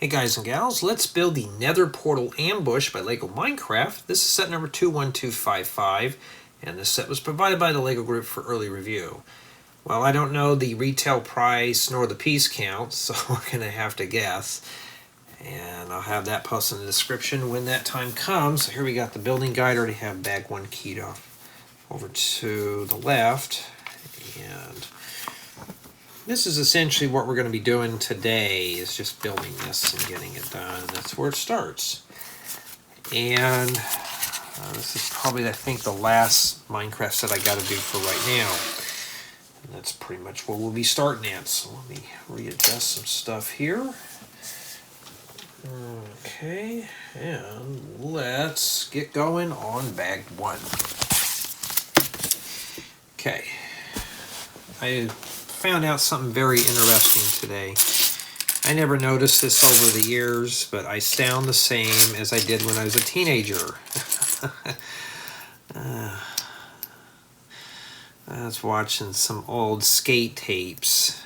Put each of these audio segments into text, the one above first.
Hey guys and gals, let's build the Nether Portal Ambush by LEGO Minecraft. This is set number 21255, and this set was provided by the LEGO group for early review. Well, I don't know the retail price nor the piece count, so we're going to have to guess. And I'll have that posted in the description when that time comes. So here we got the building guide. I already have bag 1 keyed off over to the left. And this is essentially what we're going to be doing today, is just building this and getting it done. That's where it starts. And this is probably, I think, the last Minecraft set I got to do for right now. And that's pretty much what we'll be starting at. So let me readjust some stuff here. Okay, and let's get going on bag 1. Okay, I found out something very interesting today. I never noticed this over the years, but I sound the same as I did when I was a teenager. I was watching some old skate tapes,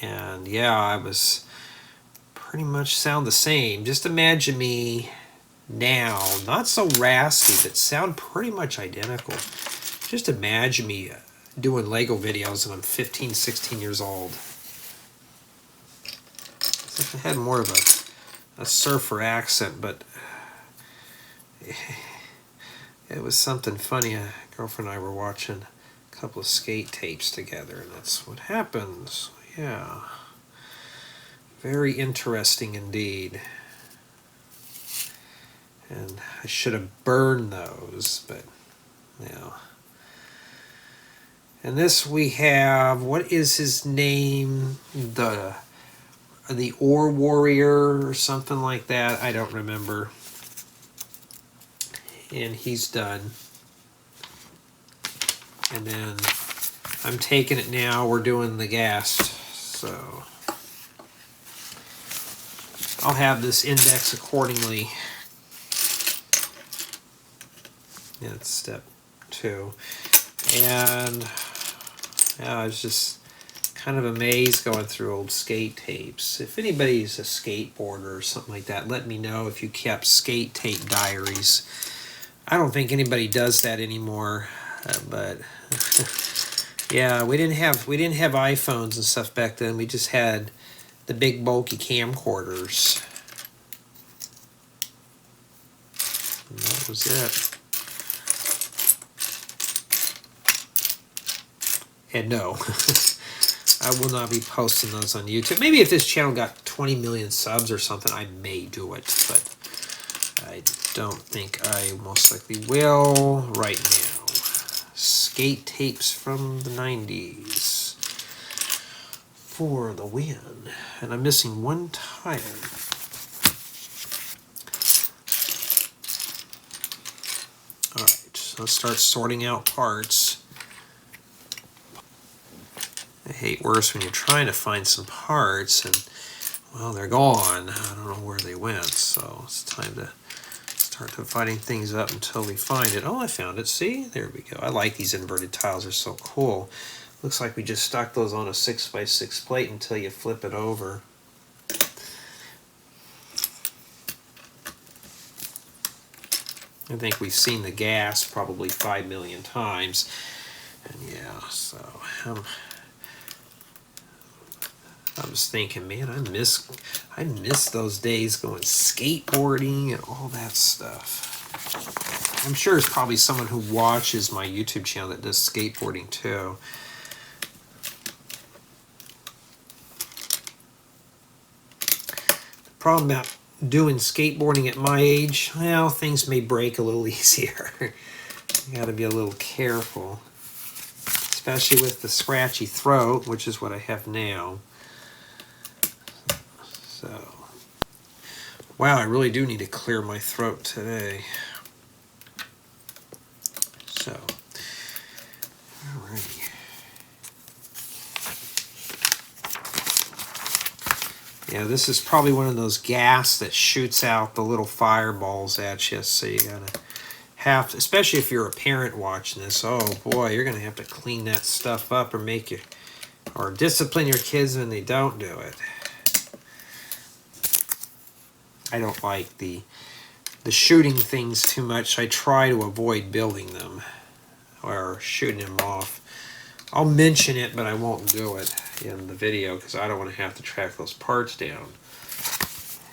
and yeah, I was pretty much sound the same. Just imagine me now, not so raspy, but sound pretty much identical. Just imagine me doing LEGO videos and I'm 15, 16 years old. It's like I had more of a surfer accent, but it was something funny. A girlfriend and I were watching a couple of skate tapes together, and that's what happens. Yeah. Very interesting indeed. And I should have burned those, but yeah. And this we have, what is his name? The Ore Warrior or something like that. I don't remember. And he's done. And then I'm taking it now. We're doing the Ghast. So I'll have this index accordingly. Yeah, that's step 2. And yeah, I was just kind of amazed going through old skate tapes. If anybody's a skateboarder or something like that, let me know if you kept skate tape diaries. I don't think anybody does that anymore, but yeah, we didn't have iPhones and stuff back then. We just had the big bulky camcorders. And that was it. And no, I will not be posting those on YouTube. Maybe if this channel got 20 million subs or something, I may do it, but I don't think I most likely will right now. Skate tapes from the 90s for the win. And I'm missing one tile. Alright, so let's start sorting out parts. I hate worse when you're trying to find some parts and, well, they're gone. I don't know where they went, so it's time to start dividing things up until we find it. Oh, I found it. See? There we go. I like these inverted tiles. They're so cool. Looks like we just stuck those on a 6x6 plate until you flip it over. I think we've seen the Ghast probably 5 million times. And yeah, so I was thinking, man, I miss those days going skateboarding and all that stuff. I'm sure there's probably someone who watches my YouTube channel that does skateboarding too. The problem about doing skateboarding at my age, well, things may break a little easier. You got to be a little careful, especially with the scratchy throat, which is what I have now. So, wow, I really do need to clear my throat today. So, alrighty. Yeah, this is probably one of those gas that shoots out the little fireballs at you, so you gotta have to, especially if you're a parent watching this, oh boy, you're gonna have to clean that stuff up or discipline your kids when they don't do it. I don't like the shooting things too much. I try to avoid building them or shooting them off. I'll mention it, but I won't do it in the video because I don't want to have to track those parts down.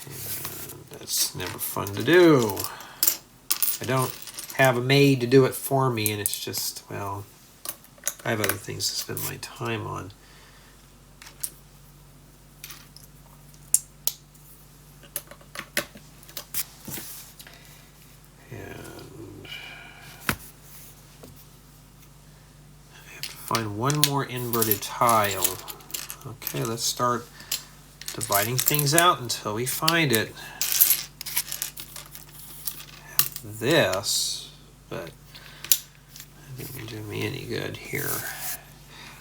And that's never fun to do. I don't have a maid to do it for me, and it's just, well, I have other things to spend my time on. And I have to find one more inverted tile. Okay, let's start dividing things out until we find it. This, but it didn't do me any good here.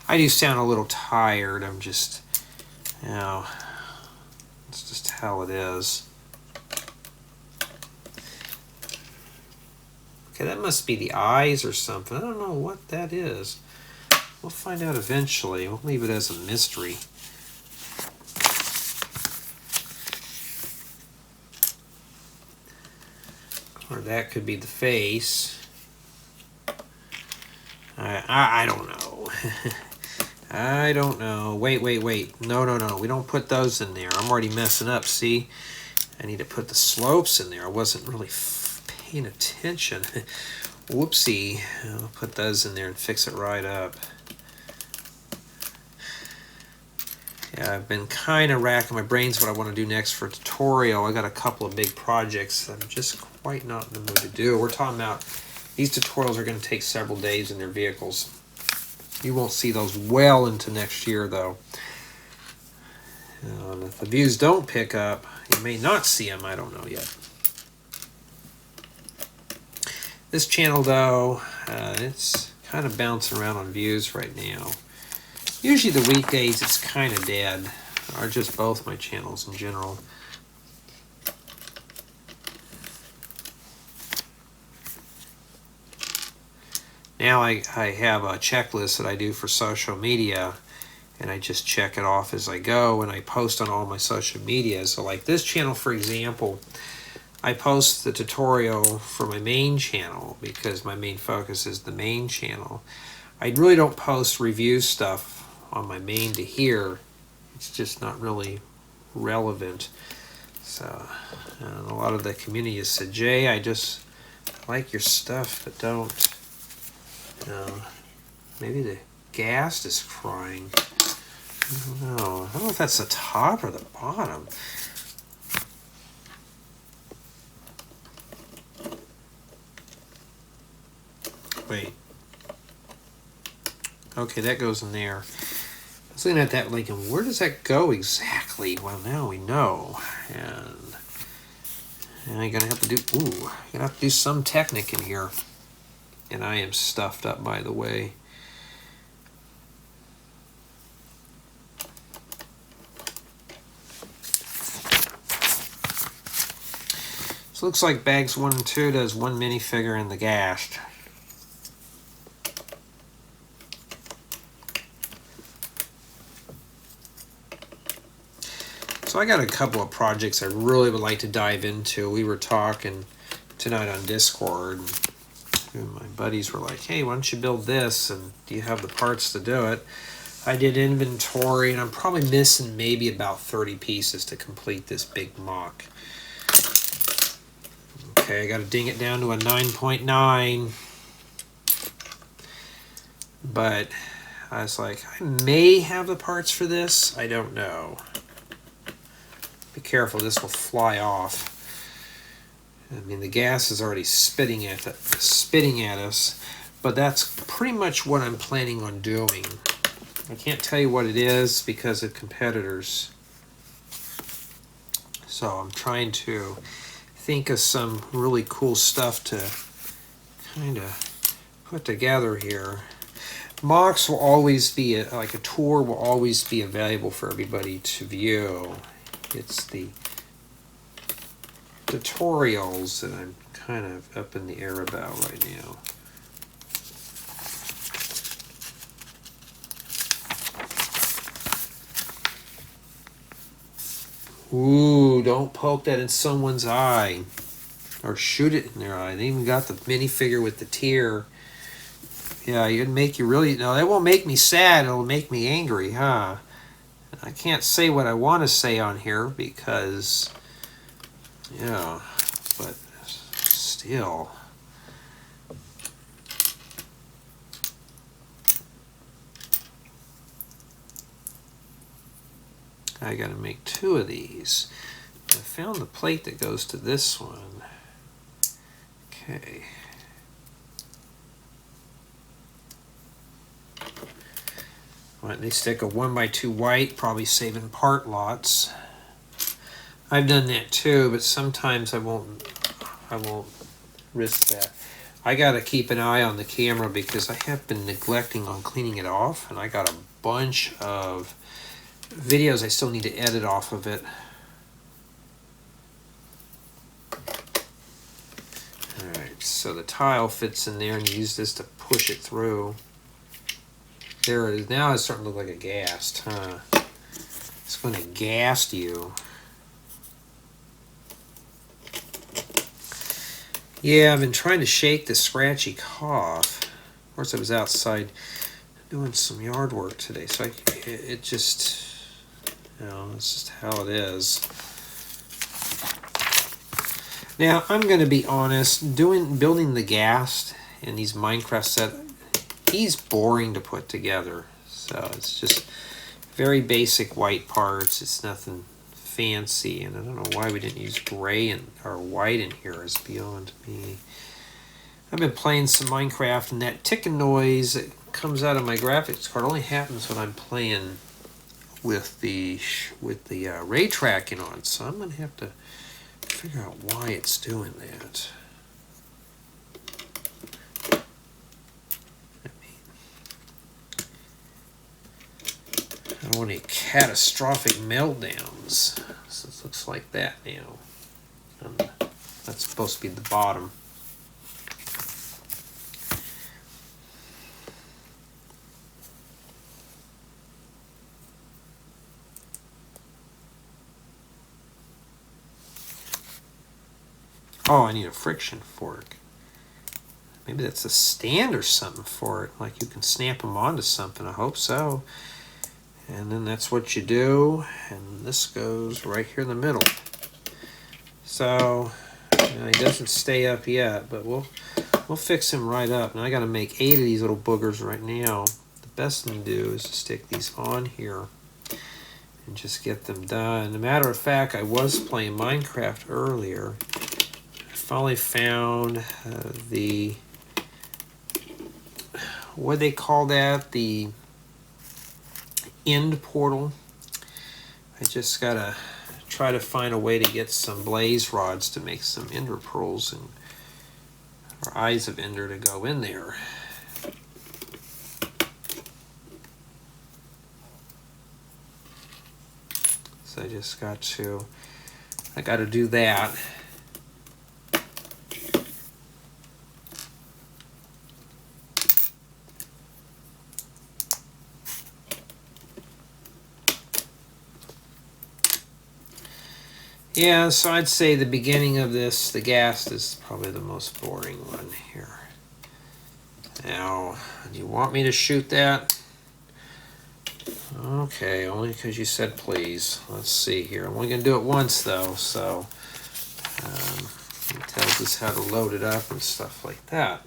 I do sound a little tired. I'm just, you know, it's just how it is. Okay, that must be the eyes or something. I don't know what that is. We'll find out eventually. We'll leave it as a mystery. Or that could be the face. I don't know. I don't know. Wait. No. We don't put those in there. I'm already messing up, see? I need to put the slopes in there. I wasn't really paying attention. Whoopsie. I'll put those in there and fix it right up. Yeah, I've been kind of racking my brains what I want to do next for a tutorial. I got a couple of big projects that I'm just quite not in the mood to do. We're talking about these tutorials are going to take several days in their vehicles. You won't see those well into next year, though. And if the views don't pick up, you may not see them. I don't know yet. This channel, though, it's kind of bouncing around on views right now. Usually the weekdays it's kind of dead, or just both my channels in general. Now I have a checklist that I do for social media, and I just check it off as I go, and I post on all my social media. So like this channel, for example, I post the tutorial for my main channel because my main focus is the main channel. I really don't post review stuff on my main to here. It's just not really relevant. So a lot of the community has said, Jay, I just like your stuff, but don't. Maybe the ghast is crying. I don't know. I don't know if that's the top or the bottom. Wait. Okay, that goes in there. I was looking at that like, where does that go exactly? Well, now we know. And I'm gonna have to do, gonna have to do some technique in here. And I am stuffed up, by the way. So looks like bags 1 and 2 does one minifigure in the ghast. So I got a couple of projects I really would like to dive into. We were talking tonight on Discord, and my buddies were like, hey, why don't you build this, and do you have the parts to do it? I did inventory, and I'm probably missing maybe about 30 pieces to complete this big mock. Okay, I got to ding it down to a 9.9. But I was like, I may have the parts for this. I don't know. Be careful, this will fly off. I mean, the gas is already spitting at us, but that's pretty much what I'm planning on doing. I can't tell you what it is because of competitors. So I'm trying to think of some really cool stuff to kind of put together here. Mocks will always be, like a tour will always be available for everybody to view. It's the tutorials that I'm kind of up in the air about right now. Ooh. Ooh, don't poke that in someone's eye. Or shoot it in their eye. They even got the minifigure with the tear. Yeah, it'd make you really... No, that won't make me sad. It'll make me angry, huh? I can't say what I want to say on here because... Yeah, but still... I gotta make 2 of these. I found the plate that goes to this one. Okay. Well, they stick a 1x2 white, probably saving part lots. I've done that too, but sometimes I won't risk that. I gotta keep an eye on the camera because I have been neglecting on cleaning it off, and I got a bunch of videos I still need to edit off of it. Alright, so the tile fits in there and you use this to push it through. There it is. Now it's starting to look like a ghast, huh? It's going to ghast you. Yeah, I've been trying to shake the scratchy cough. Of course, I was outside doing some yard work today, so it just... You know, it's just how it is. Now, I'm going to be honest, building the ghast in these Minecraft sets, he's boring to put together. So it's just very basic white parts. It's nothing fancy, and I don't know why we didn't use gray or white in here. Is beyond me. I've been playing some Minecraft, and that ticking noise that comes out of my graphics card only happens when I'm playing with the ray tracking on, so I'm gonna have to figure out why it's doing that. I don't want any catastrophic meltdowns. So it looks like that now. That's supposed to be the bottom. Oh, I need a friction fork. Maybe that's a stand or something for it. Like you can snap them onto something. I hope so. And then that's what you do. And this goes right here in the middle. So, you know, he doesn't stay up yet, but we'll fix him right up. Now I got to make 8 of these little boogers right now. The best thing to do is to stick these on here and just get them done. As a matter of fact, I was playing Minecraft earlier. Finally found what they call that, the end portal. I just gotta try to find a way to get some blaze rods to make some ender pearls and or eyes of ender to go in there. So I got to do that. Yeah, so I'd say the beginning of this, the ghast, is probably the most boring one here. Now, do you want me to shoot that? Okay, only because you said please. Let's see here. I'm only going to do it once, though, so it tells us how to load it up and stuff like that.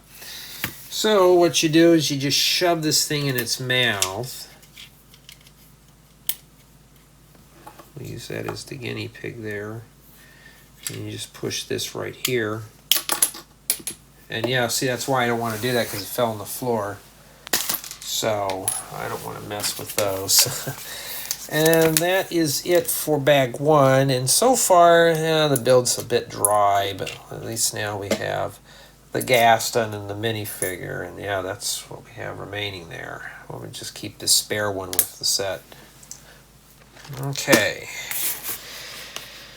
So what you do is you just shove this thing in its mouth. We'll use that as the guinea pig there. And you just push this right here. And yeah, see, that's why I don't want to do that, because it fell on the floor. So I don't want to mess with those. And that is it for bag 1. And so far, the build's a bit dry, but at least now we have the ghast done and the minifigure. And yeah, that's what we have remaining there. We'll just keep the spare one with the set. Okay,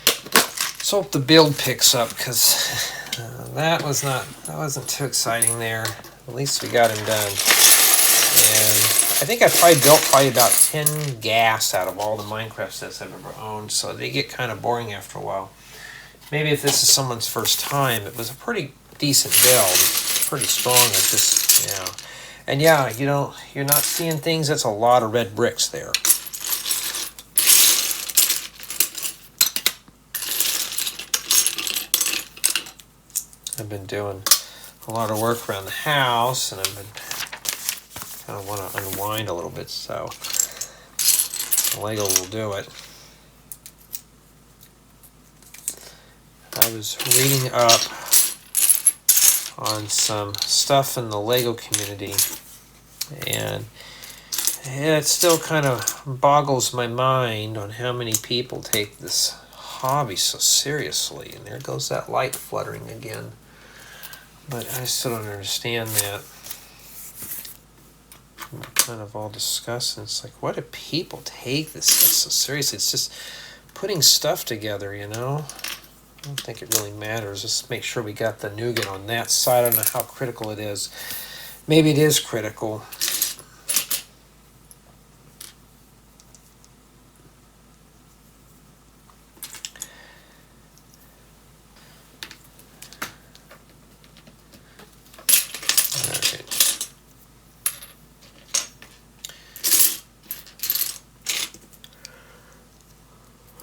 let's hope the build picks up, because that wasn't too exciting there. At least we got him done. And I think I probably built about 10 gas out of all the Minecraft sets I've ever owned, so they get kind of boring after a while. Maybe if this is someone's first time, it was a pretty decent build. Pretty strong. It's just, yeah. And yeah, you're not seeing things. That's a lot of red bricks there. I've been doing a lot of work around the house, and I've been kind of want to unwind a little bit, so Lego will do it. I was reading up on some stuff in the Lego community, and it still kind of boggles my mind on how many people take this hobby so seriously. And there goes that light fluttering again. But I still don't understand that. We're kind of all discussing. It's like, what do people take this so seriously? It's just putting stuff together, you know? I don't think it really matters. Just make sure we got the nougat on that side. I don't know how critical it is. Maybe it is critical.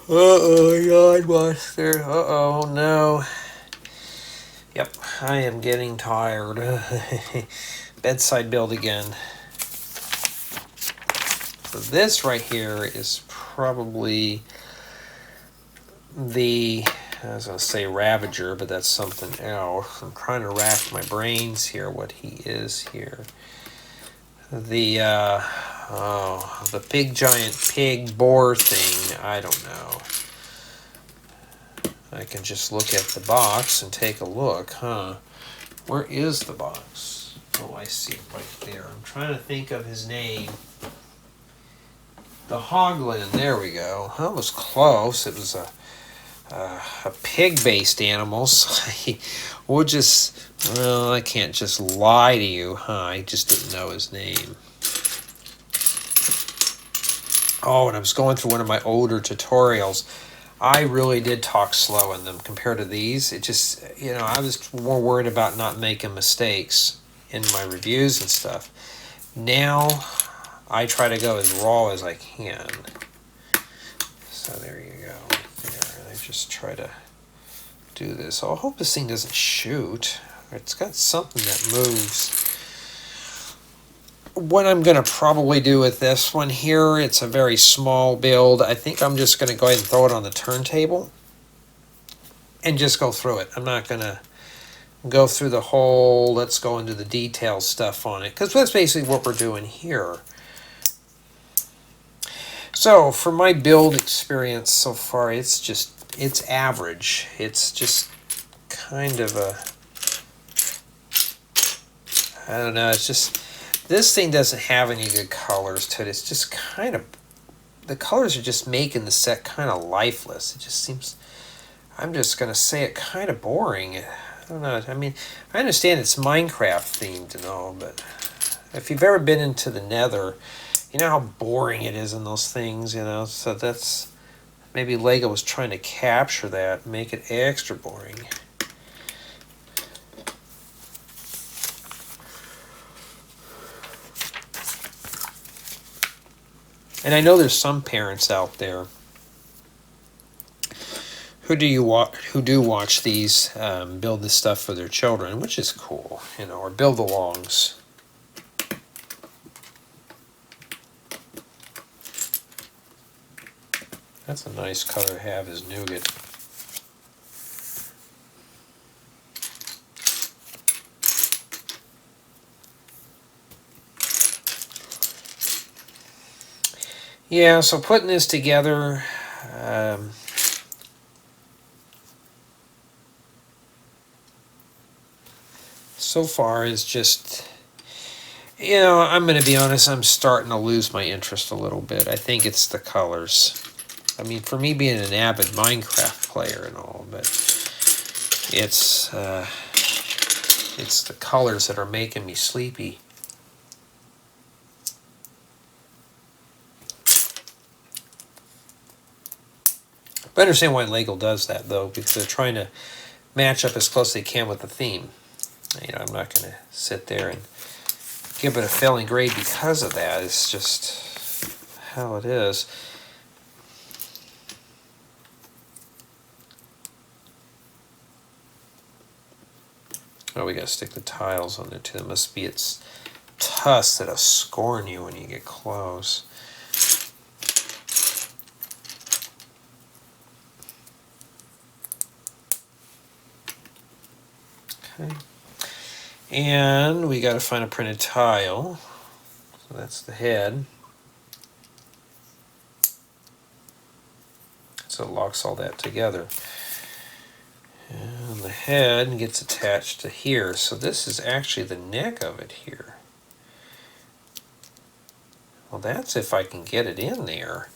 Uh-oh, yawn monster. Uh-oh, no. Yep, I am getting tired. Bedside build again. So this right here is probably the, I was going to say Ravager, but that's something else. I'm trying to rack my brains here what he is here. The the big giant pig boar thing, I don't know. I can just look at the box and take a look, huh? Where is the box? Oh, I see it right there. I'm trying to think of his name. The Hoglin, there we go. That was close. It was a pig-based animal, so we'll just, well, I can't just lie to you, huh? I just didn't know his name. Oh, and I was going through one of my older tutorials. I really did talk slow in them compared to these. It just, you know, I was more worried about not making mistakes in my reviews and stuff. Now, I try to go as raw as I can. So there you go. There, I just try to do this. Oh, I hope this thing doesn't shoot. It's got something that moves. What I'm going to probably do with this one here, it's a very small build. I think I'm just going to go ahead and throw it on the turntable and just go through it. I'm not going to go through the whole, let's go into the detail stuff on it, because that's basically what we're doing here. So for my build experience so far, it's average. It's just kind of a, I don't know, it's just, this thing doesn't have any good colors to it. It's just kind of, the colors are just making the set kind of lifeless. It just seems, I'm just going to say it, kind of boring. I don't know. I mean, I understand it's Minecraft themed and all, but if you've ever been into the Nether, you know how boring it is in those things, you know? So that's, maybe Lego was trying to capture that, make it extra boring. And I know there's some parents out there who do watch these build this stuff for their children, which is cool, you know, or build alongs. That's a nice color to have, is nougat. Yeah, so putting this together, so far is just, you know, I'm going to be honest, I'm starting to lose my interest a little bit. I think it's the colors. I mean, for me being an avid Minecraft player and all, but it's the colors that are making me sleepy. I understand why Lego does that, though, because they're trying to match up as close as they can with the theme. You know, I'm not going to sit there and give it a failing grade because of that. It's just how it is. Oh, we got to stick the tiles on there too. It must be its tusk that'll scorn you when you get close. Okay. And we got to find a printed tile. So that's the head. So it locks all that together. And the head gets attached to here. So this is actually the neck of it here. Well, that's if I can get it in there.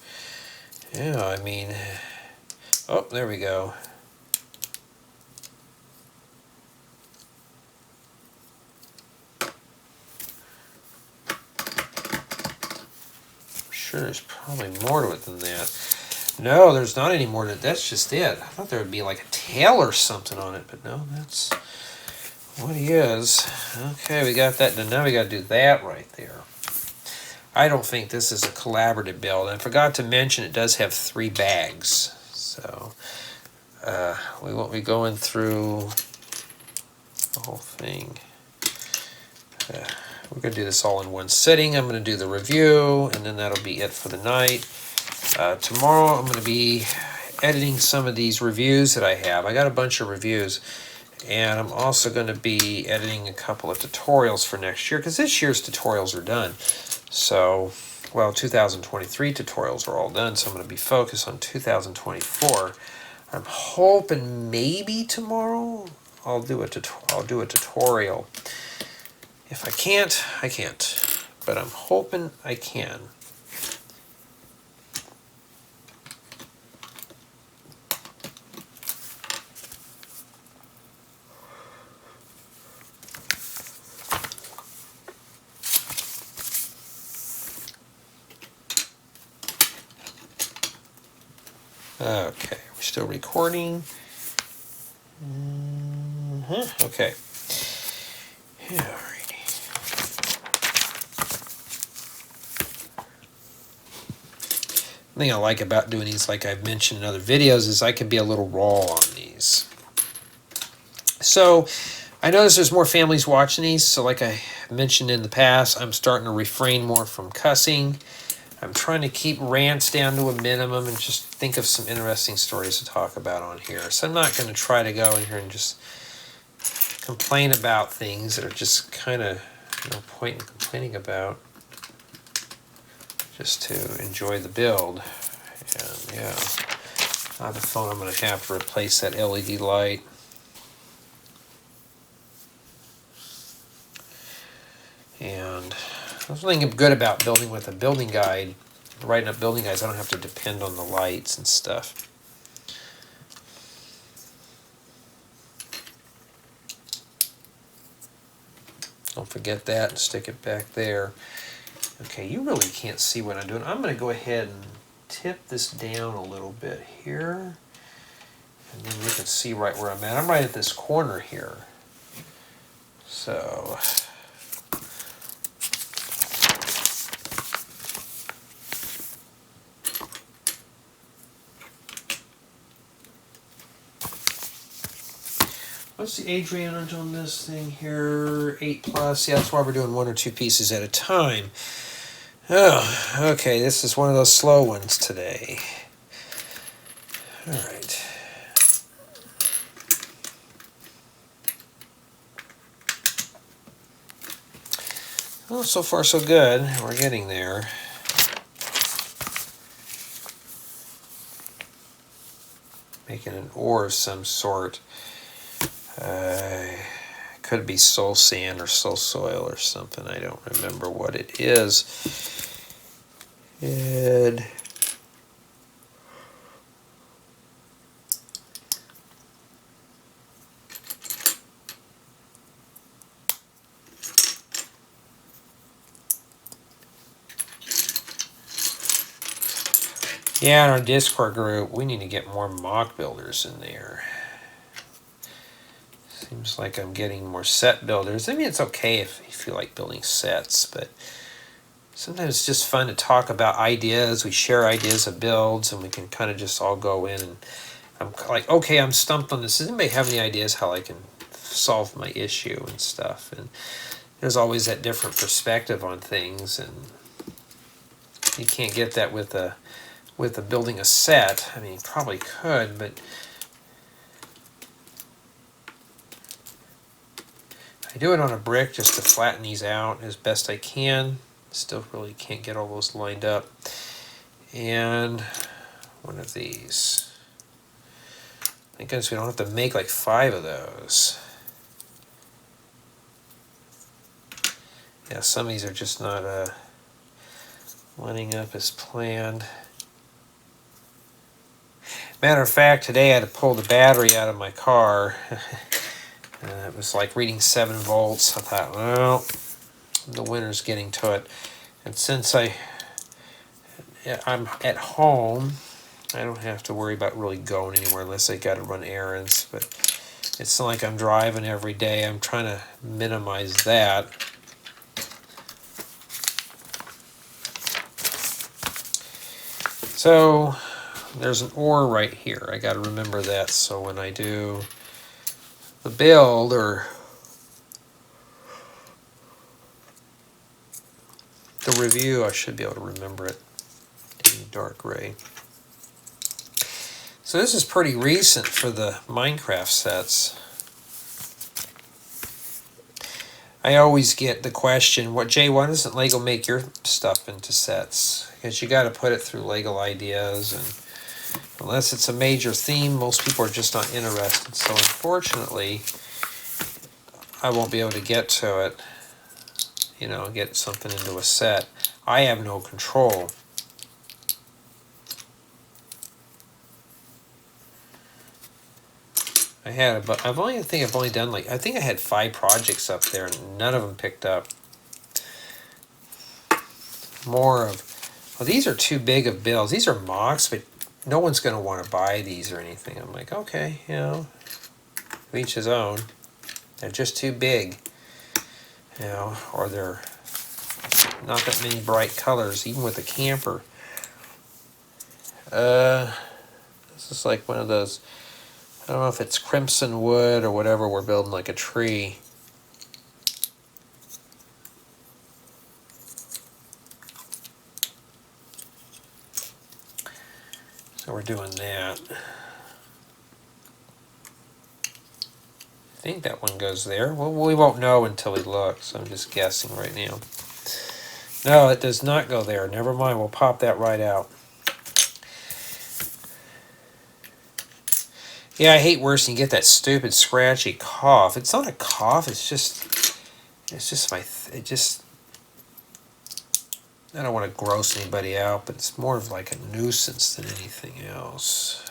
Yeah, I mean, oh, there we go. Sure, there's probably more to it than that. No, there's not any more to it. That's just it. I thought there would be like a tail or something on it, but no, that's what it is. Okay, we got that done. Now we got to do that right there. I don't think this is a collaborative build. And I forgot to mention it does have 3 bags. So we won't be going through the whole thing. We're going to do this all in one sitting. I'm going to do the review, and then that'll be it for the night. Tomorrow I'm going to be editing some of these reviews that I have. I got a bunch of reviews, and I'm also going to be editing a couple of tutorials for next year, because this year's tutorials are done. So, well, 2023 tutorials are all done, so I'm going to be focused on 2024. I'm hoping maybe tomorrow I'll do a tutorial. If I can't, I can't. But I'm hoping I can. Okay, we're still recording. Okay. Alrighty. The thing I like about doing these, like I've mentioned in other videos, is I can be a little raw on these. So, I notice there's more families watching these, so like I mentioned in the past, I'm starting to refrain more from cussing. I'm trying to keep rants down to a minimum and just think of some interesting stories to talk about on here. So I'm not going to try to go in here and just complain about things that are just kind of no point in complaining about. Just to enjoy the build. And yeah, on the phone I'm going to have to replace that LED light. And that's one thing good about building with a building guide, writing up building guides, I don't have to depend on the lights and stuff. Don't forget that and stick it back there. Okay, you really can't see what I'm doing. I'm going to go ahead and tip this down a little bit here. And then you can see right where I'm at. I'm right at this corner here. So... what's the age range on this thing here? 8+. Yeah, that's why we're doing 1 or 2 pieces at a time. Oh, okay, this is one of those slow ones today. All right. Well, so far so good. We're getting there. Making an ore of some sort. Could be soul sand or soul soil or something. I don't remember what it is. And Yeah, in our Discord group, we need to get more mock builders in there. Seems like I'm getting more set builders. I mean, it's okay if you feel like building sets, but sometimes it's just fun to talk about ideas. We share ideas of builds, and we can kind of just all go in. And I'm like, okay, I'm stumped on this. Does anybody have any ideas how I can solve my issue and stuff? And there's always that different perspective on things, and you can't get that with a building a set. I mean, you probably could, but I do it on a brick just to flatten these out as best I can. Still really can't get all those lined up. And one of these. Thank goodness we don't have to make like 5 of those. Yeah, some of these are just not lining up as planned. Matter of fact, today I had to pull the battery out of my car. It was like reading 7 volts. I thought, well, the winter's getting to it. And since I'm at home, I don't have to worry about really going anywhere unless I got to run errands. But it's not like I'm driving every day. I'm trying to minimize that. So there's an ore right here. I got to remember that. So when I do the build or the review, I should be able to remember it in dark gray. So this is pretty recent for the Minecraft sets. I always get the question, Jay, why doesn't LEGO make your stuff into sets? Because you got to put it through LEGO Ideas, and unless it's a major theme, most people are just not interested. So unfortunately, I won't be able to get to it, you know, get something into a set. I have no control. I think I've only done I think I had 5 projects up there and none of them picked up. More of, well, these are too big of builds. These are mocks, but no one's going to want to buy these or anything. I'm like, okay, you know, each his own. They're just too big, you know, or they're not that many bright colors, even with a camper. This is like one of those, I don't know if it's crimson wood or whatever, we're building like a tree. So we're doing that. I think that one goes there. Well, we won't know until we look, so I'm just guessing right now. No, it does not go there. Never mind, we'll pop that right out. Yeah, I hate worse than you get that stupid scratchy cough. It's not a cough, it's just I don't want to gross anybody out, but it's more of like a nuisance than anything else.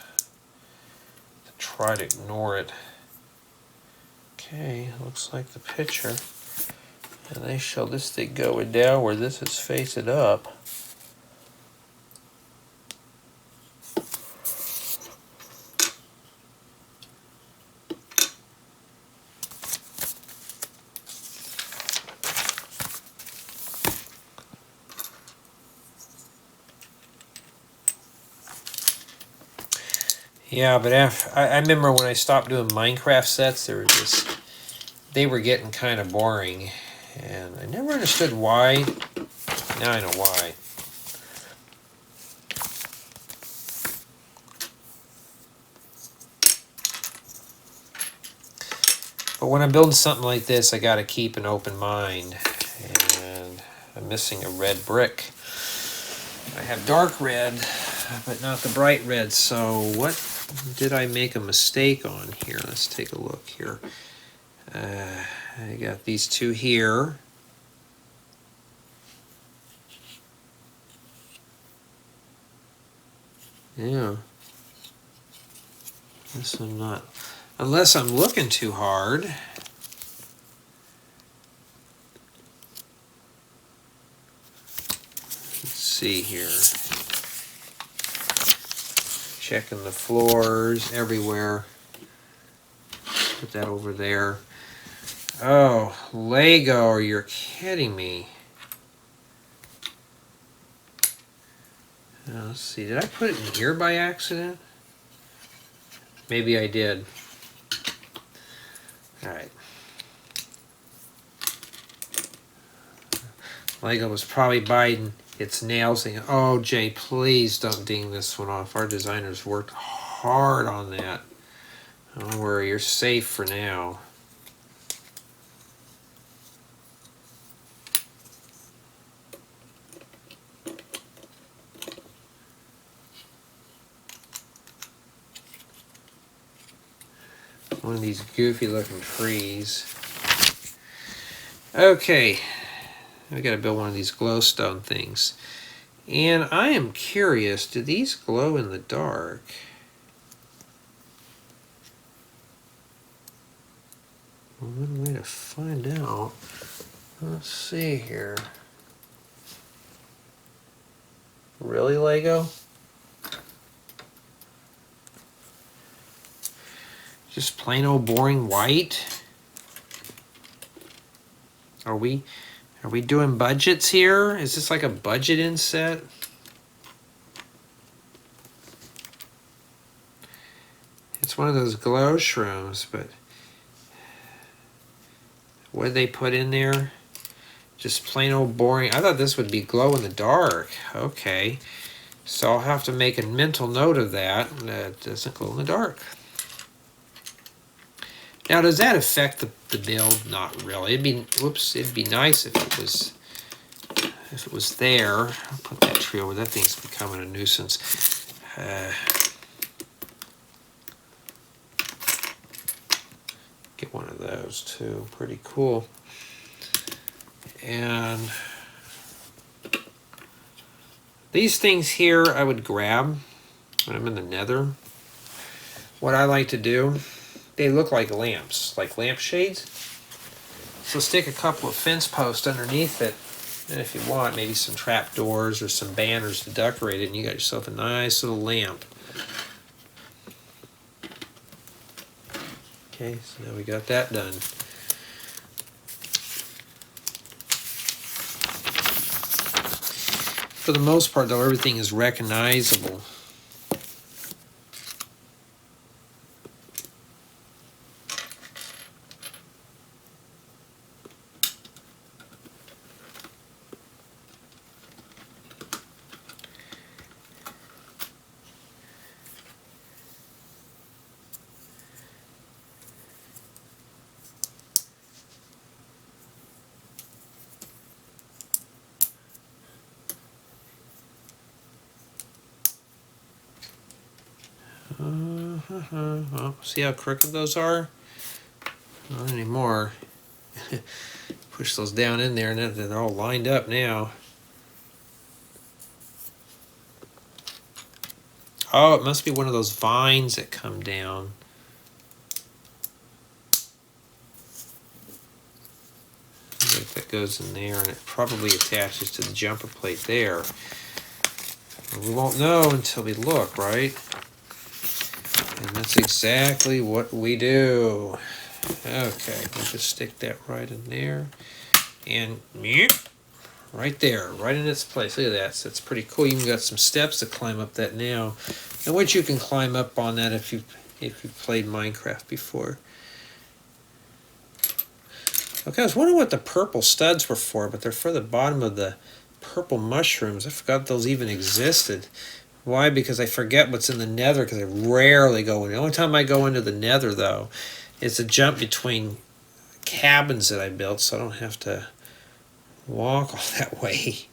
Try to ignore it. Okay, looks like the picture. And they show this thing going down where this is facing up. Yeah, but I remember when I stopped doing Minecraft sets, they were getting kind of boring, and I never understood why. Now I know why. But when I'm building something like this, I got to keep an open mind, and I'm missing a red brick. I have dark red, but not the bright red, so what did I make a mistake on here? Let's take a look here. I got these 2 here. Yeah. This one not. Unless I'm looking too hard. Let's see here. Checking the floors everywhere. Put that over there. Oh, Lego, you're kidding me. Let's see, did I put it in here by accident? Maybe I did. Alright. Lego was probably biting its nails thinking, oh, Jay, please don't ding this one off. Our designers worked hard on that. Don't worry, you're safe for now. One of these goofy looking trees. Okay, we gotta build one of these glowstone things. And I am curious, do these glow in the dark? One way to find out. Let's see here. Really, Lego? Just plain old boring white? Are we doing budgets here? Is this like a budget inset? It's one of those glow shrooms, but what did they put in there? Just plain old boring. I thought this would be glow in the dark. Okay. So I'll have to make a mental note of that. That doesn't glow in the dark. Now, does that affect the build? Not really. It'd be nice if it was there. I'll put that tree over. That thing's becoming a nuisance. Get one of those too. Pretty cool. And these things here I would grab when I'm in the Nether. What I like to do, they look like lamps, like lampshades. So stick a couple of fence posts underneath it, and if you want, maybe some trap doors or some banners to decorate it, and you got yourself a nice little lamp. Okay, so now we got that done. For the most part, though, everything is recognizable. Well, see how crooked those are? Not anymore. Push those down in there and they're all lined up now. Oh, it must be one of those vines that come down. If that goes in there, and it probably attaches to the jumper plate there. We won't know until we look, right? And that's exactly what we do. Okay, we'll just stick that right in there. And right there, right in its place. Look at that. So that's pretty cool. You even got some steps to climb up that now. And which you can climb up on that if you've played Minecraft before. Okay, I was wondering what the purple studs were for, but they're for the bottom of the purple mushrooms. I forgot those even existed. Why? Because I forget what's in the Nether, because I rarely go in. The only time I go into the Nether, though, is to jump between cabins that I built, so I don't have to walk all that way.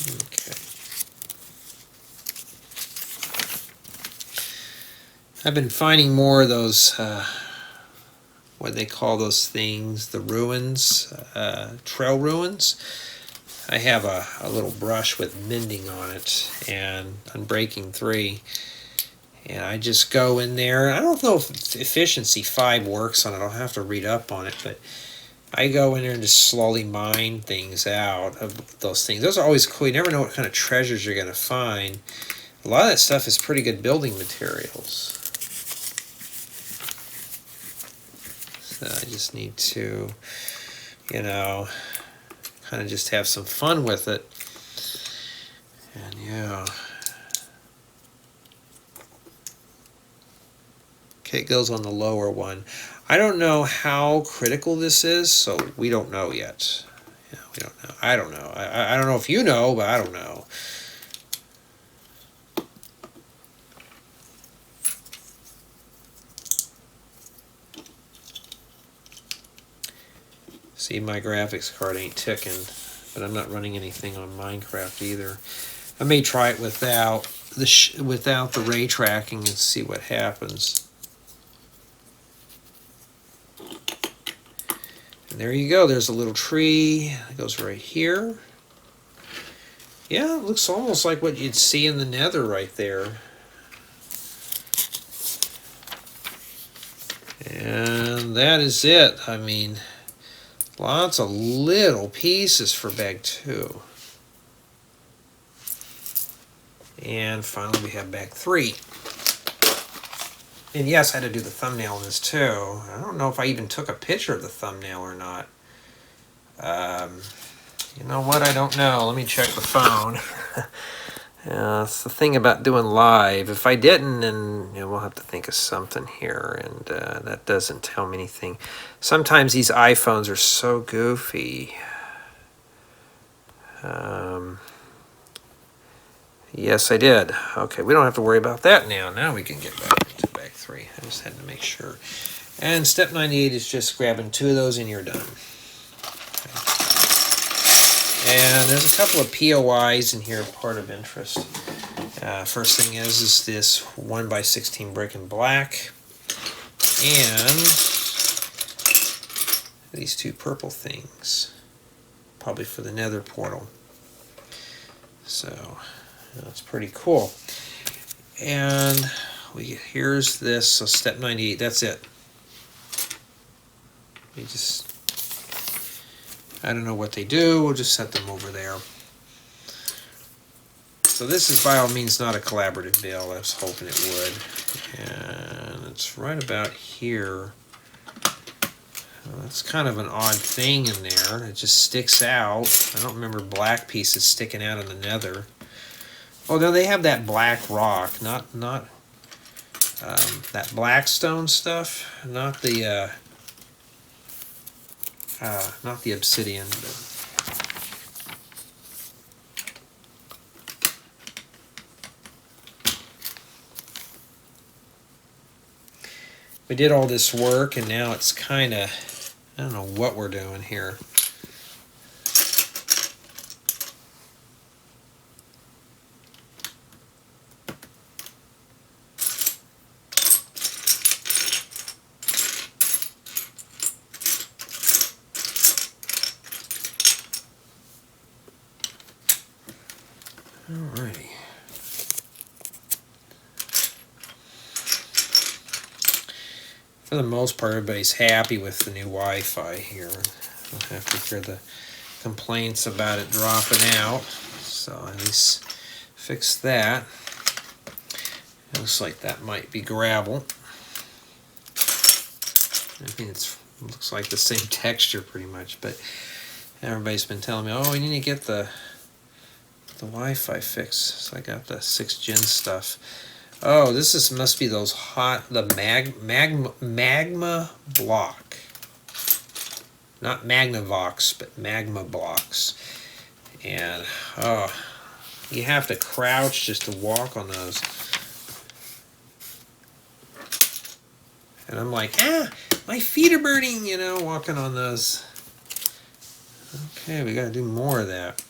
Okay. I've been finding more of those, what they call those things, the ruins, trail ruins. I have a little brush with mending on it and Unbreaking 3. And I just go in there. I don't know if efficiency 5 works on it. I'll have to read up on it. But I go in there and just slowly mine things out of those things. Those are always cool. You never know what kind of treasures you're going to find. A lot of that stuff is pretty good building materials. So I just need to, you know, kind of just have some fun with it. And yeah. Okay, it goes on the lower one. I don't know how critical this is, so we don't know yet. Yeah, we don't know. I don't know. I don't know if you know, but I don't know. See, my graphics card ain't ticking, but I'm not running anything on Minecraft either. I may try it without the ray tracking and see what happens. And there you go. There's a little tree. It goes right here. Yeah, it looks almost like what you'd see in the Nether right there. And that is it. I mean, lots of little pieces for bag 2. And finally we have bag 3. And yes, I had to do the thumbnail on this too. I don't know if I even took a picture of the thumbnail or not. You know what? I don't know. Let me check the phone. It's the thing about doing live. If I didn't, then we'll have to think of something here. And that doesn't tell me anything. Sometimes these iPhones are so goofy. Yes, I did. Okay, we don't have to worry about that now. Now we can get back to bag 3. I just had to make sure. And step 98 is just grabbing 2 of those and you're done. Okay. And there's a couple of POIs in here, part of interest. First thing is this 1x16 brick in black. And these 2 purple things. Probably for the Nether Portal. So that's pretty cool. And here's this, so step 98, that's it. We just, I don't know what they do, we'll just set them over there. So this is by all means not a collaborative build, I was hoping it would. And it's right about here. That's kind of an odd thing in there. It just sticks out. I don't remember black pieces sticking out in the Nether. Oh, no, they have that black rock, not that black stone stuff, not the obsidian. We did all this work, and now it's kind of, I don't know what we're doing here. Alrighty. For the most part, everybody's happy with the new Wi-Fi here. I'll have to hear the complaints about it dropping out, so at least fix that. It looks like that might be gravel. I mean, it looks like the same texture pretty much, but everybody's been telling me, oh, we need to get the Wi-Fi fix. So I got the 6th gen stuff. Oh, this must be those magma block. Not Magnavox, but magma blocks. And oh, you have to crouch just to walk on those. And I'm like, my feet are burning, walking on those. Okay, we gotta do more of that.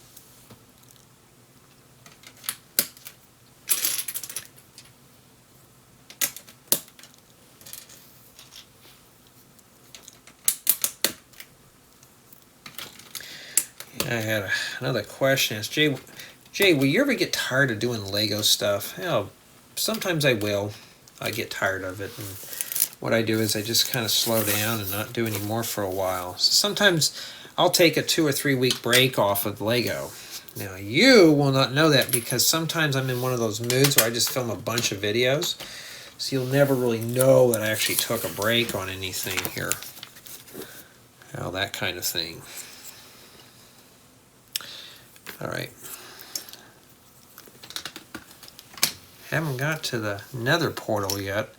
I had another question. It's Jay, will you ever get tired of doing Lego stuff? Hell, sometimes I will. I get tired of it. And what I do is I just kind of slow down and not do any more for a while. So sometimes I'll take a 2 or 3 week break off of Lego. Now you will not know that because sometimes I'm in one of those moods where I just film a bunch of videos. So you'll never really know that I actually took a break on anything here. Well, that kind of thing. All right. Haven't got to the Nether Portal yet.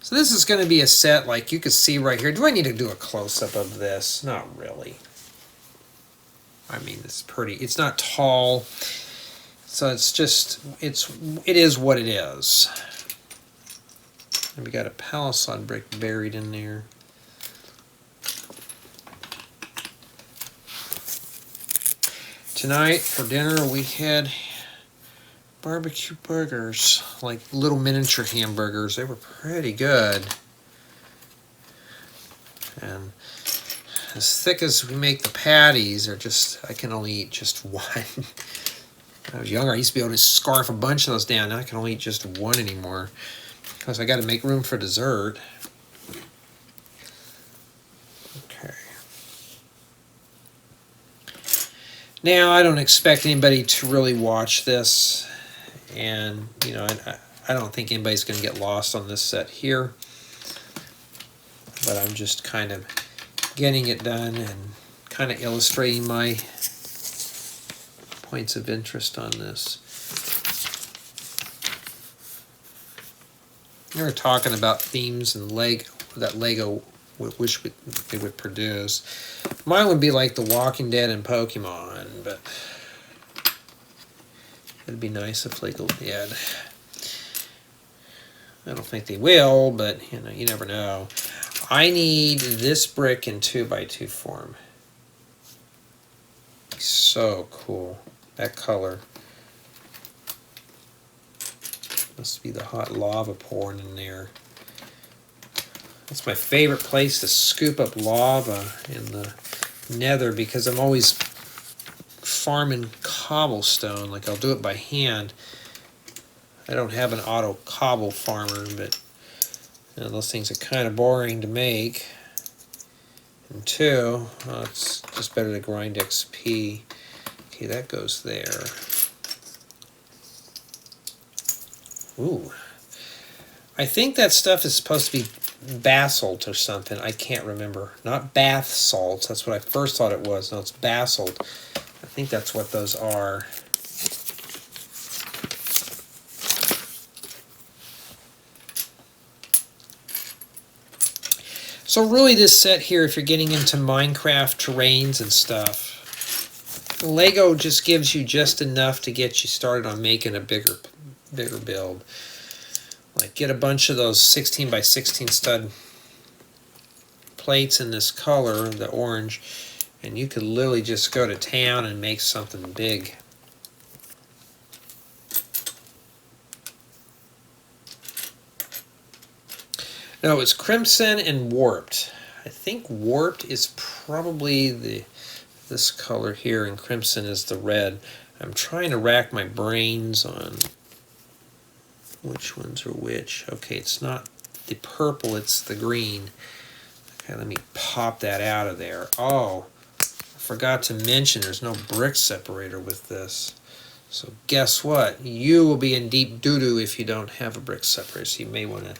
So this is going to be a set like you can see right here. Do I need to do a close-up of this? Not really. I mean, it's pretty. It's not tall. So it's just, it is what it is. And we got a palisade brick buried in there. Tonight for dinner we had barbecue burgers, like little miniature hamburgers. They were pretty good. And as thick as we make the patties, are just, I can only eat just one. When I was younger, I used to be able to scarf a bunch of those down. Now I can only eat just one anymore because I got to make room for dessert. Okay. Now I don't expect anybody to really watch this, and you know, I don't think anybody's going to get lost on this set here. But I'm just kind of getting it done and kind of illustrating my points of interest on this. We were talking about themes and Lego that Lego wish they would produce. Mine would be like The Walking Dead and Pokemon, but it'd be nice if Lego did. I don't think they will, but you know, you never know. I need this brick in 2x2 form. So cool. That color. Must be the hot lava pouring in there. That's my favorite place to scoop up lava in the Nether because I'm always farming cobblestone. Like I'll do it by hand. I don't have an auto cobble farmer, but you know, those things are kind of boring to make. And two, well, it's just better to grind XP. Okay, that goes there. Ooh. I think that stuff is supposed to be basalt or something. I can't remember. Not bath salts. That's what I first thought it was. No, it's basalt. I think that's what those are. So really this set here, if you're getting into Minecraft terrains and stuff, Lego just gives you just enough to get you started on making a bigger build. Like get a bunch of those 16 by 16 stud plates in this color, the orange, and you could literally just go to town and make something big. No, it's crimson and warped. I think warped is probably this color here, and crimson is the red. I'm trying to rack my brains on which ones are which. Okay, it's not the purple, it's the green. Okay, let me pop that out of there. Oh, I forgot to mention there's no brick separator with this. So guess what? You will be in deep doo-doo if you don't have a brick separator. So you may want to,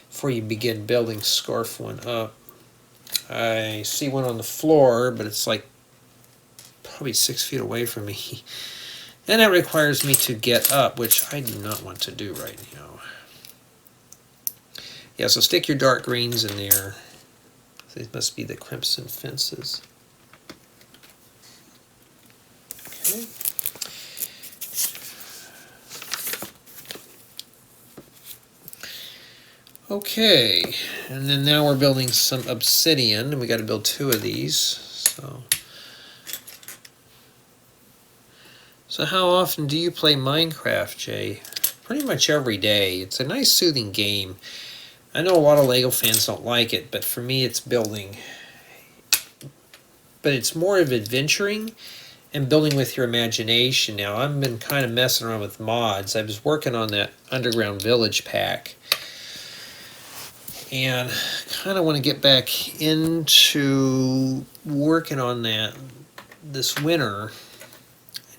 before you begin building, scarf one up. I see one on the floor, but it's like probably 6 feet away from me. And that requires me to get up, which I do not want to do right now. Yeah, so stick your dark greens in there. These must be the crimson fences. Okay. Okay, and then now we're building some obsidian, and we got to build 2 of these. So how often do you play Minecraft, Jay? Pretty much every day. It's a nice soothing game. I know a lot of Lego fans don't like it, but for me it's building. But it's more of adventuring and building with your imagination. Now I've been kind of messing around with mods. I was working on that Underground Village pack. And kind of want to get back into working on that this winter,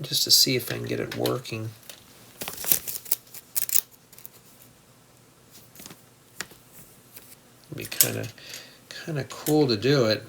just to see if I can get it working. It'd be kind of cool to do it.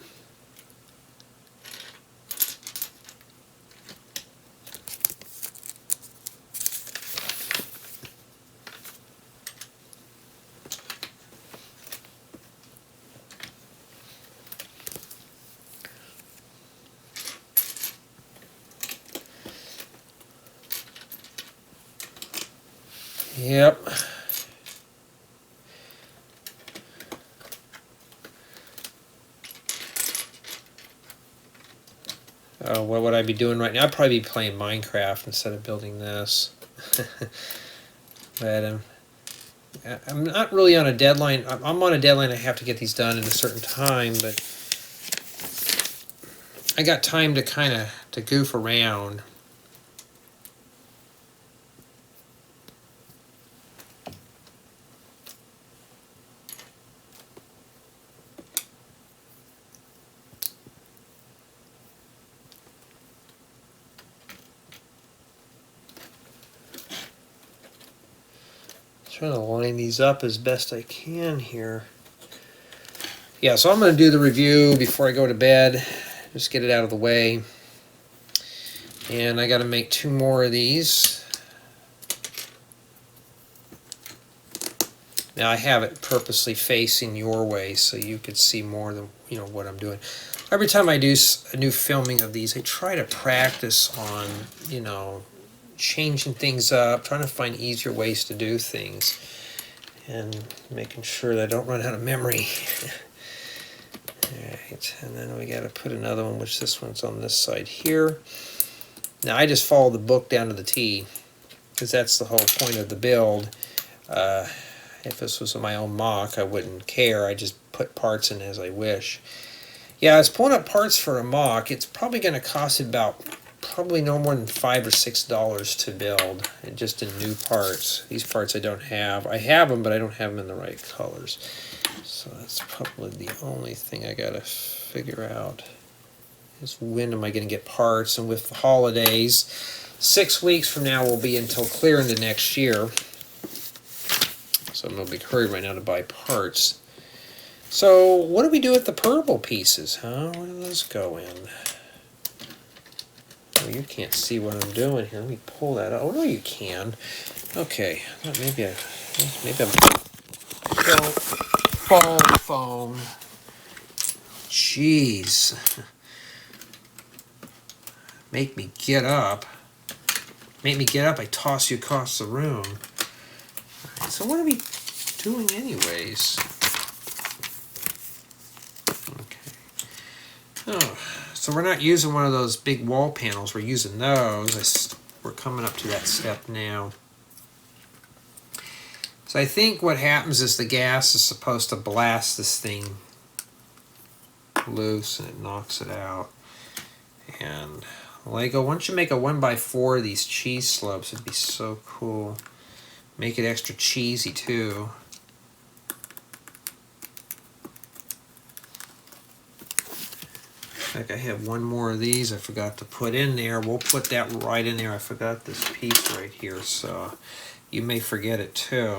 Yep. Oh, what would I be doing right now? I'd probably be playing Minecraft instead of building this. But I'm not really on a deadline. I'm on a deadline. I have to get these done in a certain time, but I got time to kind of to goof around. Trying to line these up as best I can here. Yeah, so I'm going to do the review before I go to bed. Just get it out of the way. And I got to make 2 more of these. Now I have it purposely facing your way so you could see more than what I'm doing. Every time I do a new filming of these, I try to practice on changing things up, trying to find easier ways to do things, and making sure that I don't run out of memory. Alright, and then we got to put another one, which this one's on this side here. Now I just follow the book down to the T, because that's the whole point of the build. If this was my own mock, I wouldn't care. I just put parts in as I wish. Yeah, I was pulling up parts for a mock. It's probably going to cost probably no more than $5 or $6 to build, and just in new parts. These parts I don't have. I have them, but I don't have them in the right colors. So that's probably the only thing I got to figure out is when am I going to get parts. And with the holidays, 6 weeks from now will be until clear into next year. So I'm in a big hurry right now to buy parts. So what do we do with the purple pieces, huh? Where do those go in? Oh, you can't see what I'm doing here. Let me pull that out. Oh, no, you can. Okay, maybe I'm phone. Jeez. Make me get up. Make me get up. I toss you across the room. Right, so what are we doing anyways? Okay. Oh. So we're not using one of those big wall panels, we're using those. We're coming up to that step now. So I think what happens is the gas is supposed to blast this thing loose and it knocks it out. And Lego, once you make a 1x4 of these cheese slopes, it'd be so cool. Make it extra cheesy too. In fact, I have one more of these I forgot to put in there. We'll put that right in there. I forgot this piece right here, so you may forget it too.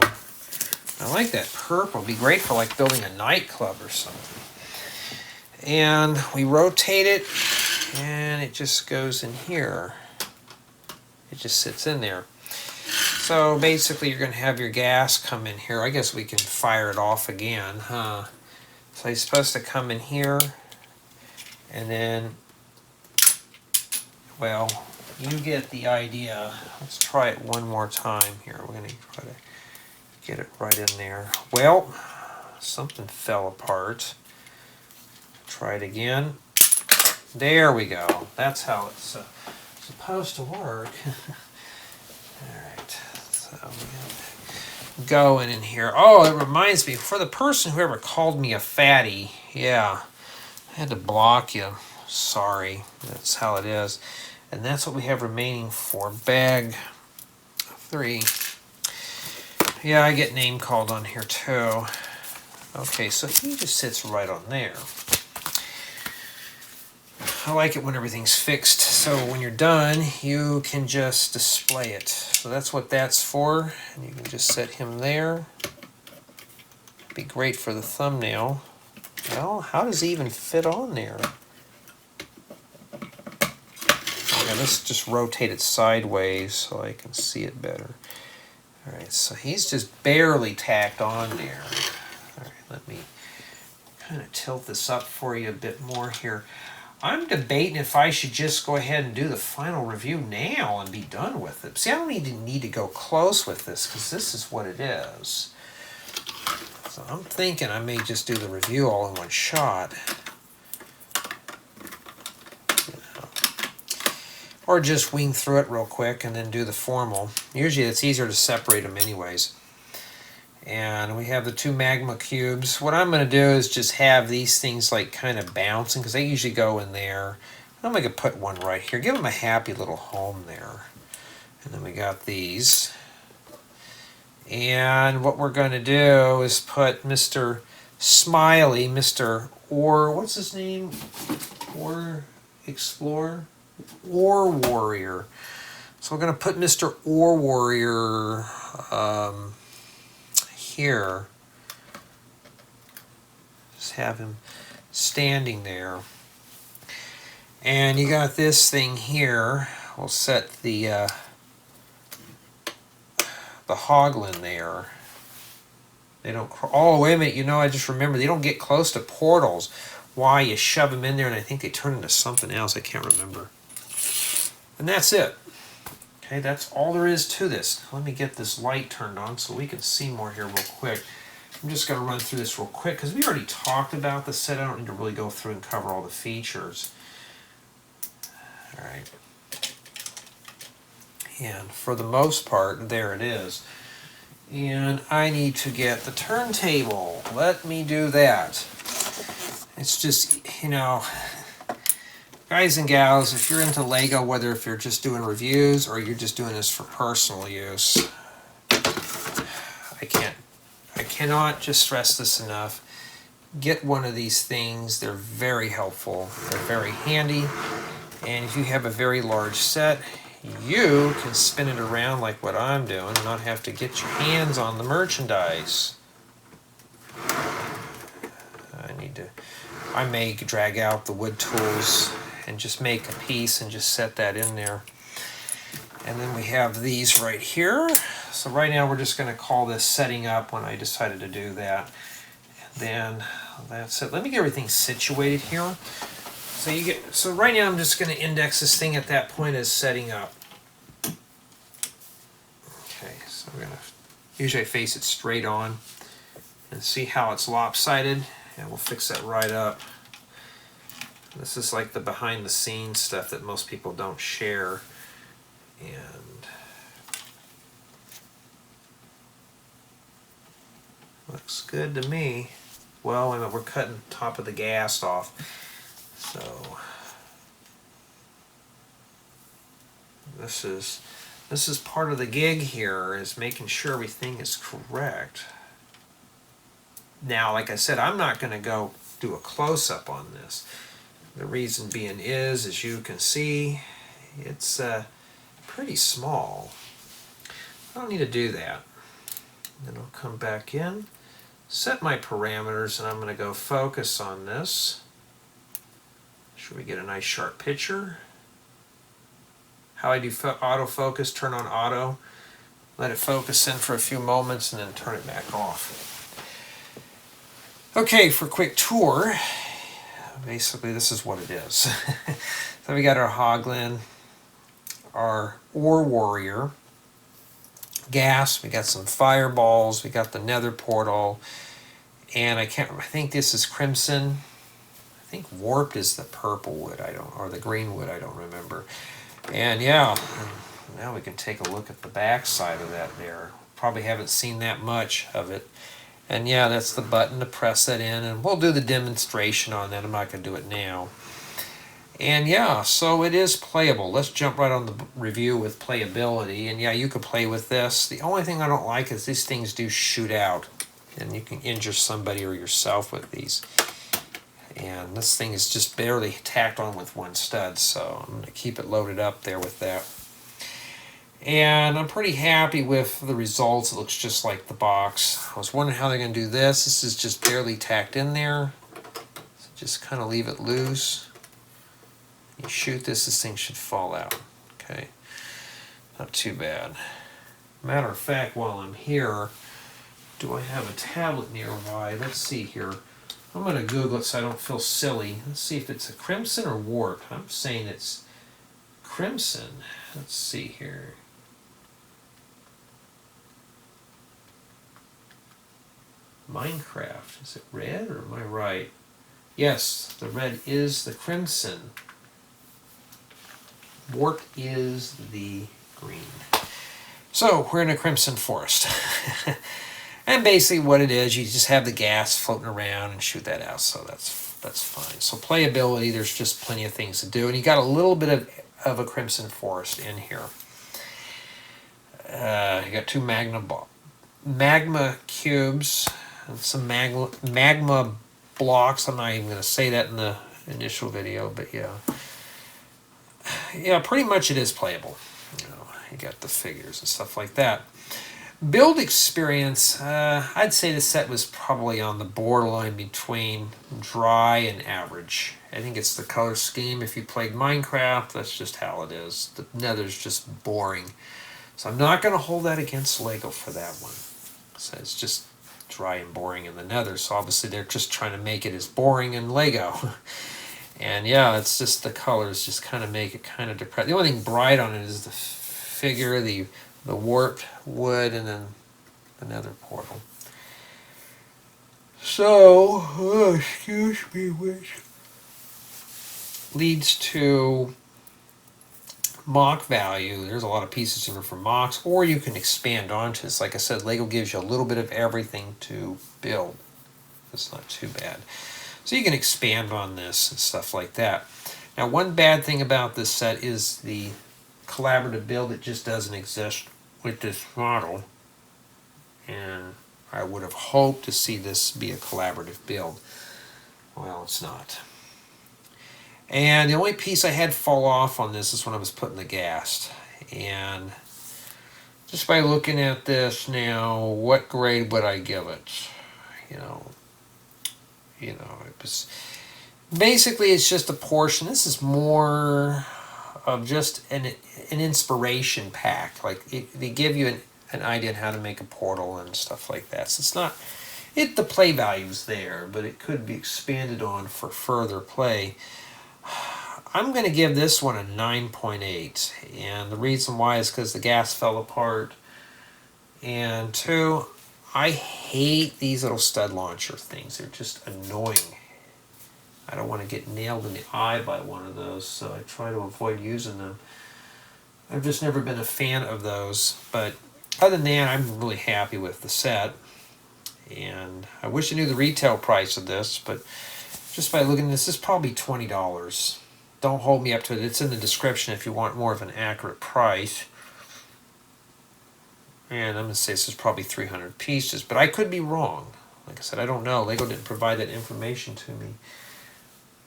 I like that purple. It'd be great for like building a nightclub or something. And we rotate it, and it just goes in here. It just sits in there. So basically you're going to have your gas come in here. I guess we can fire it off again, huh? So it's supposed to come in here. And then, well, you get the idea. Let's try it one more time here. We're going to try to get it right in there. Well, something fell apart. Try it again. There we go. That's how it's supposed to work. Alright, so we got going in here. Oh, it reminds me, for the person who ever called me a fatty, yeah. I had to block you. Sorry. That's how it is. And that's what we have remaining for bag 3. Yeah, I get name called on here too. Okay, so he just sits right on there. I like it when everything's fixed, so when you're done, you can just display it. So that's what that's for, and you can just set him there. Be great for the thumbnail. Well, how does he even fit on there? Okay, let's just rotate it sideways so I can see it better. All right, so he's just barely tacked on there. All right, let me kind of tilt this up for you a bit more here. I'm debating if I should just go ahead and do the final review now and be done with it. See, I don't even need to go close with this because this is what it is. So I'm thinking I may just do the review all in one shot. Or just wing through it real quick and then do the formal. Usually it's easier to separate them anyways. And we have the 2 magma cubes. What I'm going to do is just have these things like kind of bouncing because they usually go in there. I'm going to put one right here. Give them a happy little home there. And then we got these. And what we're going to do is put Mr. Smiley, Mr. what's his name? Explorer? Ore Warrior. So we're going to put Mr. Ore Warrior here. Just have him standing there. And you got this thing here. We'll set the Hoglin there. They don't. Oh, wait a minute. You know, I just remember they don't get close to portals. Why? You shove them in there, and I think they turn into something else. I can't remember. And that's it. Okay, that's all there is to this. Let me get this light turned on so we can see more here real quick. I'm just going to run through this real quick because we already talked about the set. I don't need to really go through and cover all the features. All right. And for the most part, there it is. And I need to get the turntable. Let me do that. It's just, you know, guys and gals, if you're into Lego, whether if you're just doing reviews or you're just doing this for personal use, I cannot just stress this enough. Get one of these things. They're very helpful. They're very handy. And if you have a very large set, you can spin it around like what I'm doing and not have to get your hands on the merchandise. I may drag out the wood tools and just make a piece and just set that in there. And then we have these right here. So right now we're just going to call this setting up when I decided to do that. And then that's it. Let me get everything situated here. So right now I'm just going to index this thing at that point as setting up. Okay, so we're going to usually face it straight on and see how it's lopsided, and we'll fix that right up. This is like the behind the scenes stuff that most people don't share. And looks good to me. Well, we're cutting the top of the ghast off. So this is part of the gig here, is making sure everything is correct. Now, like I said, I'm not going to go do a close-up on this. The reason being is, as you can see, it's pretty small. I don't need to do that. Then I'll come back in, set my parameters, and I'm going to go focus on this. Should we get a nice sharp picture? How I do autofocus, turn on auto, let it focus in for a few moments, and then turn it back off. Okay, for a quick tour, basically this is what it is. So we got our Hoglin, our Ore Warrior, Ghast, we got some fireballs, we got the Nether Portal, and I think this is Crimson. I think Warped is the purple wood, or the green wood, I don't remember. And yeah, now we can take a look at the back side of that there. Probably haven't seen that much of it. And yeah, that's the button to press that in, and we'll do the demonstration on that. I'm not going to do it now. And yeah, so it is playable. Let's jump right on the review with playability. And yeah, you can play with this. The only thing I don't like is these things do shoot out. and you can injure somebody or yourself with these. And this thing is just barely tacked on with one stud, so I'm going to keep it loaded up there with that. And I'm pretty happy with the results. It looks just like the box. I was wondering how they're going to do this. This is just barely tacked in there. So just kind of leave it loose. You shoot this thing should fall out. Okay, not too bad. Matter of fact, while I'm here, do I have a tablet nearby? Let's see here. I'm going to Google it so I don't feel silly. Let's see if it's a crimson or warp. I'm saying it's crimson. Let's see here. Minecraft. Is it red or am I right? Yes, the red is the crimson. Warp is the green. So we're in a crimson forest. And basically what it is, you just have the gas floating around and shoot that out, so that's fine. So playability, there's just plenty of things to do, and you got a little bit of a crimson forest in here. You got two magma cubes and some magma blocks. I'm not even going to say that in the initial video, but yeah, pretty much it is playable. You got the figures and stuff like that. Build experience, I'd say the set was probably on the borderline between dry and average. I think it's the color scheme. If you played Minecraft, that's just how it is. The Nether's just boring. So I'm not going to hold that against LEGO for that one. So it's just dry and boring in the Nether. So obviously they're just trying to make it as boring in LEGO. And yeah, it's just the colors just kind of make it kind of depressing. The only thing bright on it is the figure, the warped wood, and then the Nether portal. So, excuse me, which leads to mock value. There's a lot of pieces in here for mocks, or you can expand onto this. Like I said, LEGO gives you a little bit of everything to build. That's not too bad. So you can expand on this and stuff like that. Now, one bad thing about this set is the collaborative build. It just doesn't exist with this model, and I would have hoped to see this be a collaborative build. Well, it's not. And the only piece I had fall off on this is when I was putting the ghast. And just by looking at this now, what grade would I give it? It was basically, it's just a portion. This is more of just an inspiration pack. Like they give you an idea on how to make a portal and stuff like that. So it's not, the play value's there, but it could be expanded on for further play. I'm going to give this one a 9.8, and the reason why is because the gas fell apart, and two, I hate these little stud launcher things. They're just annoying. I don't want to get nailed in the eye by one of those, so I try to avoid using them. I've just never been a fan of those, but other than that, I'm really happy with the set. And I wish I knew the retail price of this, but just by looking at this is probably $20. Don't hold me up to it. It's in the description if you want more of an accurate price. And I'm going to say this is probably 300 pieces, but I could be wrong. Like I said, I don't know. LEGO didn't provide that information to me.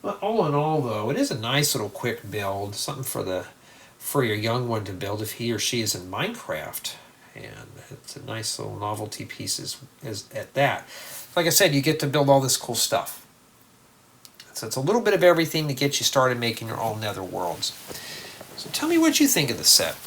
But all in all, though, it is a nice little quick build, something for your young one to build if he or she is in Minecraft. And it's a nice little novelty piece at that. Like I said, you get to build all this cool stuff. So it's a little bit of everything to get you started making your own Nether worlds. So tell me what you think of the set.